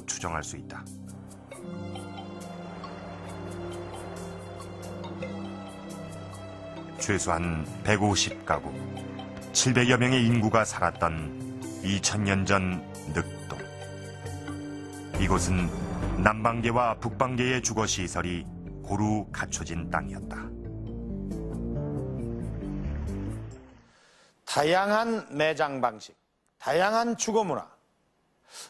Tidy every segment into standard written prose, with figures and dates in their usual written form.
추정할 수 있다. 최소한 150가구, 700여 명의 인구가 살았던 2000년 전 늑도. 이곳은 남방계와 북방계의 주거시설이 고루 갖춰진 땅이었다. 다양한 매장 방식, 다양한 주거 문화.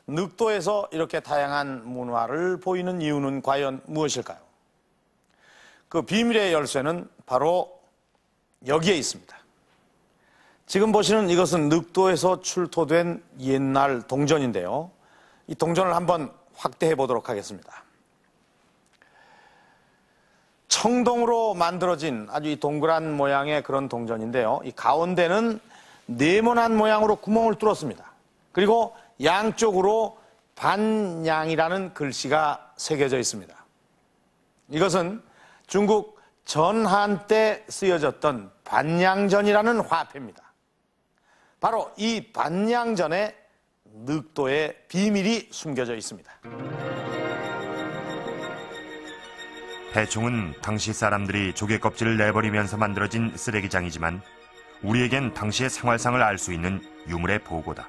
늑도에서 이렇게 다양한 문화를 보이는 이유는 과연 무엇일까요? 그 비밀의 열쇠는 바로 여기에 있습니다. 지금 보시는 이것은 늑도에서 출토된 옛날 동전인데요. 이 동전을 한번 확대해 보도록 하겠습니다. 청동으로 만들어진 아주 이 동그란 모양의 그런 동전인데요. 이 가운데는 네모난 모양으로 구멍을 뚫었습니다. 그리고 양쪽으로 반양이라는 글씨가 새겨져 있습니다. 이것은 중국 전한 때 쓰여졌던 반양전이라는 화폐입니다. 바로 이 반양전에 늑도의 비밀이 숨겨져 있습니다. 배총은 당시 사람들이 조개 껍질을 내버리면서 만들어진 쓰레기장이지만 우리에겐 당시의 생활상을 알 수 있는 유물의 보고다.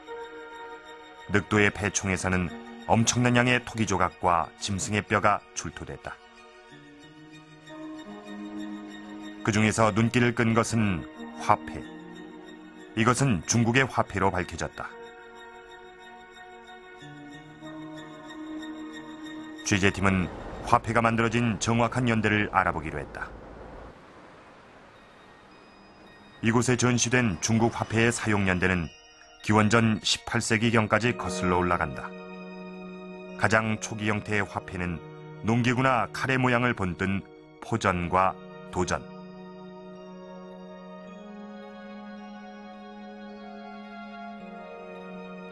늑도의 배총에서는 엄청난 양의 토기 조각과 짐승의 뼈가 출토됐다. 그 중에서 눈길을 끈 것은 화폐. 이것은 중국의 화폐로 밝혀졌다. 취재팀은 화폐가 만들어진 정확한 연대를 알아보기로 했다. 이곳에 전시된 중국 화폐의 사용 연대는 기원전 18세기경까지 거슬러 올라간다. 가장 초기 형태의 화폐는 농기구나 칼의 모양을 본뜬 포전과 도전.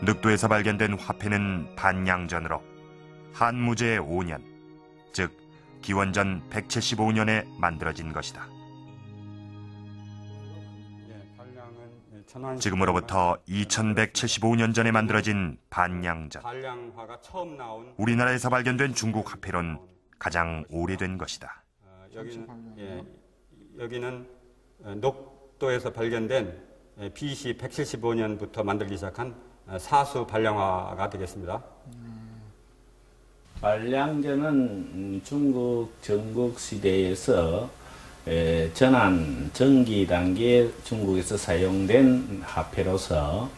늑도에서 발견된 화폐는 반양전으로 한무제 5년, 즉 기원전 175년에 만들어진 것이다. 지금으로부터 2175년 전에 만들어진 반양전. 우리나라에서 발견된 중국 화폐로는 가장 오래된 것이다. 여기는 녹도에서 발견된 BC 175년부터 만들기 시작한 사수 반량화가 되겠습니다. 반량전은 중국 전국 시대에서 전한 전기 단계 중국에서 사용된 화폐로서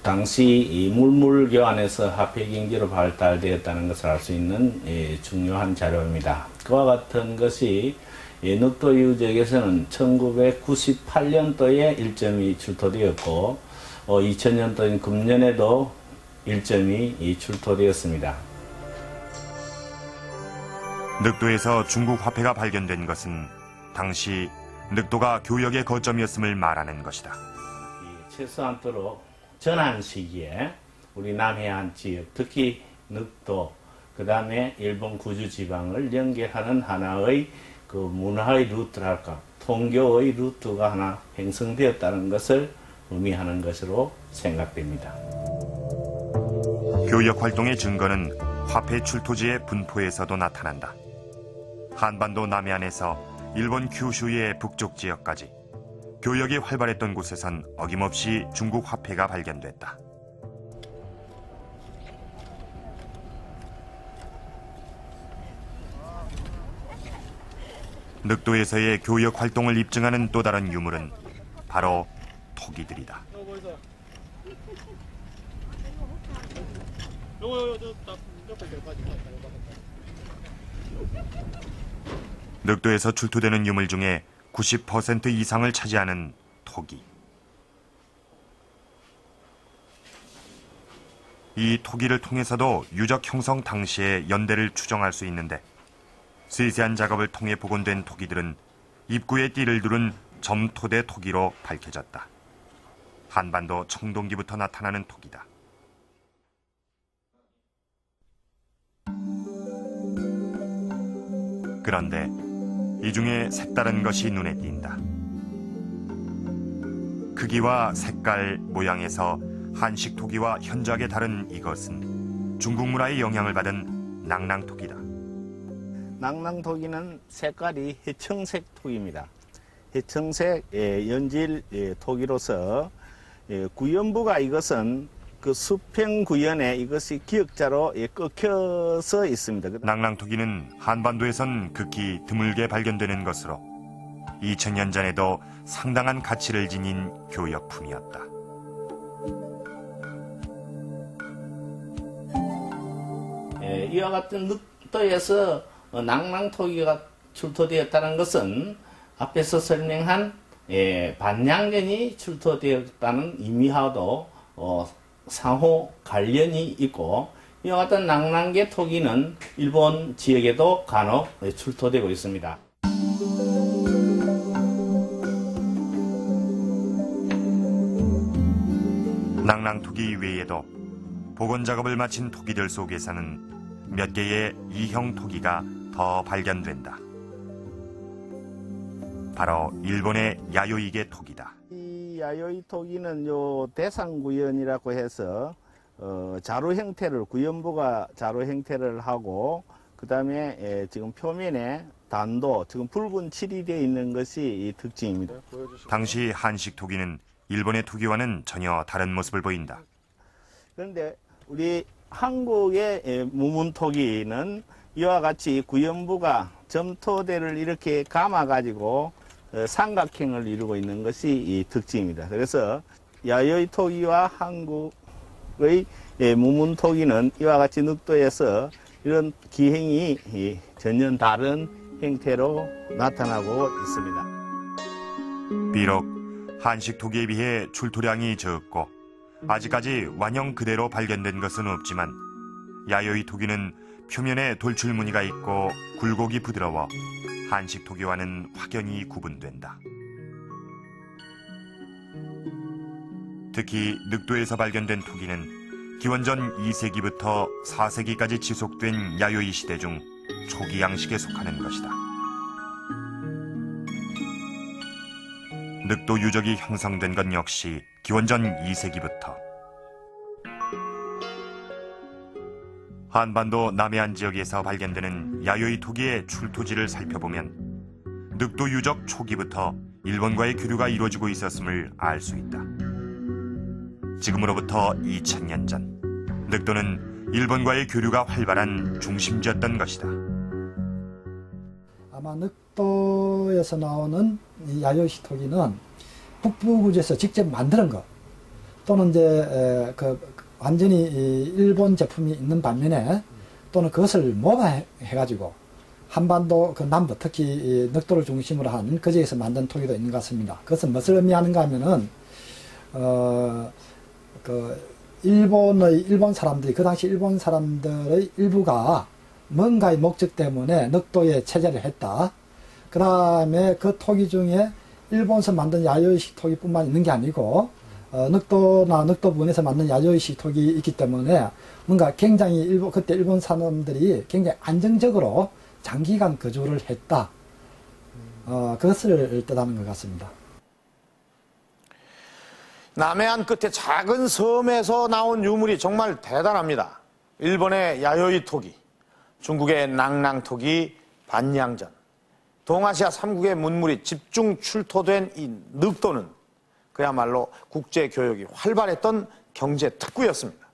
당시 이 물물 교환에서 화폐 경제로 발달되었다는 것을 알 수 있는 중요한 자료입니다. 그와 같은 것이 늑도 유적에서는 1998년도에 1점이 출토되었고 2000년도인 금년에도 1점이 출토되었습니다. 늑도에서 중국 화폐가 발견된 것은 당시 늑도가 교역의 거점이었음을 말하는 것이다. 최소한도로 전한 시기에 우리 남해안 지역, 특히 늑도, 그 다음에 일본 구주 지방을 연결하는 하나의 그 문화의 루트랄까, 통교의 루트가 하나 형성되었다는 것을 의미하는 것으로 생각됩니다. 교역 활동의 증거는 화폐 출토지의 분포에서도 나타난다. 한반도 남해안에서 일본 큐슈의 북쪽 지역까지 교역이 활발했던 곳에선 어김없이 중국 화폐가 발견됐다. 늑도에서의 교역 활동을 입증하는 또 다른 유물은 바로 토기들이다. 늑도에서 출토되는 유물 중에 90% 이상을 차지하는 토기. 이 토기를 통해서도 유적 형성 당시의 연대를 추정할 수 있는데 세세한 작업을 통해 복원된 토기들은 입구에 띠를 두른 점토대 토기로 밝혀졌다. 한반도 청동기부터 나타나는 토기다. 그런데 이 중에 색다른 것이 눈에 띈다. 크기와 색깔, 모양에서 한식 토기와 현저하게 다른 이것은 중국 문화의 영향을 받은 낭낭토기다. 낭낭토기는 색깔이 해청색 토기입니다. 해청색 연질 토기로서 구연부가 이것은 그 수평 구연에 이것이 기역자로 꺾여서 있습니다. 낭낭토기는 한반도에선 극히 드물게 발견되는 것으로 2000년 전에도 상당한 가치를 지닌 교역품이었다. 이와 같은 늑도에서 낭낭토기가 출토되었다는 것은 앞에서 설명한 반양전이 출토되었다는 의미하고도 상호 관련이 있고, 이와 같은 낭낭계 토기는 일본 지역에도 간혹 출토되고 있습니다. 낭낭토기 외에도 복원 작업을 마친 토기들 속에서는 몇 개의 이형 토기가 더 발견된다. 바로 일본의 야요이게 토기다. 이 야요이 토기는 요 대상구연이라고 해서 자루 형태를, 구연부가 자루 형태를 하고, 그 다음에 지금 표면에 단도, 지금 붉은 칠이 되어 있는 것이 이 특징입니다. 당시 한식 토기는 일본의 토기와는 전혀 다른 모습을 보인다. 그런데 우리 한국의 무문토기는 이와 같이 구연부가 점토대를 이렇게 감아가지고 삼각형을 이루고 있는 것이 이 특징입니다. 그래서 야요이 토기와 한국의 무문토기는 이와 같이 늑도에서 이런 기행이 전혀 다른 형태로 나타나고 있습니다. 비록 한식 토기에 비해 출토량이 적고 아직까지 완형 그대로 발견된 것은 없지만 야요이 토기는 표면에 돌출무늬가 있고 굴곡이 부드러워 한식 토기와는 확연히 구분된다. 특히 늑도에서 발견된 토기는 기원전 2세기부터 4세기까지 지속된 야요이 시대 중 초기 양식에 속하는 것이다. 늑도 유적이 형성된 건 역시 기원전 2세기부터. 한반도 남해안 지역에서 발견되는 야요이 토기의 출토지를 살펴보면 늑도 유적 초기부터 일본과의 교류가 이루어지고 있었음을 알 수 있다. 지금으로부터 2000년 전, 늑도는 일본과의 교류가 활발한 중심지였던 것이다. 아마 늑도에서 나오는 이 야요이 토기는 북부구에서 직접 만드는 것, 또는 이제 완전히 일본 제품이 있는 반면에 또는 그것을 모방해가지고 한반도 그 남부, 특히 늑도를 중심으로 한 그 지역에서 만든 토기도 있는 것 같습니다. 그것은 무엇을 의미하는가 하면은 일본 사람들이, 그 당시 일본 사람들의 일부가 뭔가의 목적 때문에 늑도에 체제를 했다. 그 다음에 그 토기 중에 일본에서 만든 야요이식 토기뿐만 있는 게 아니고 늑도나 늑도 부근에서 만든 야요이식 토기 있기 때문에 뭔가 굉장히 그때 일본 사람들이 굉장히 안정적으로 장기간 거주를 했다. 그것을 뜻하는 것 같습니다. 남해안 끝에 작은 섬에서 나온 유물이 정말 대단합니다. 일본의 야요이 토기, 중국의 낭낭토기, 반양전, 동아시아 3국의 문물이 집중 출토된 이 늑도는 그야말로 국제교역이 활발했던 경제 특구였습니다.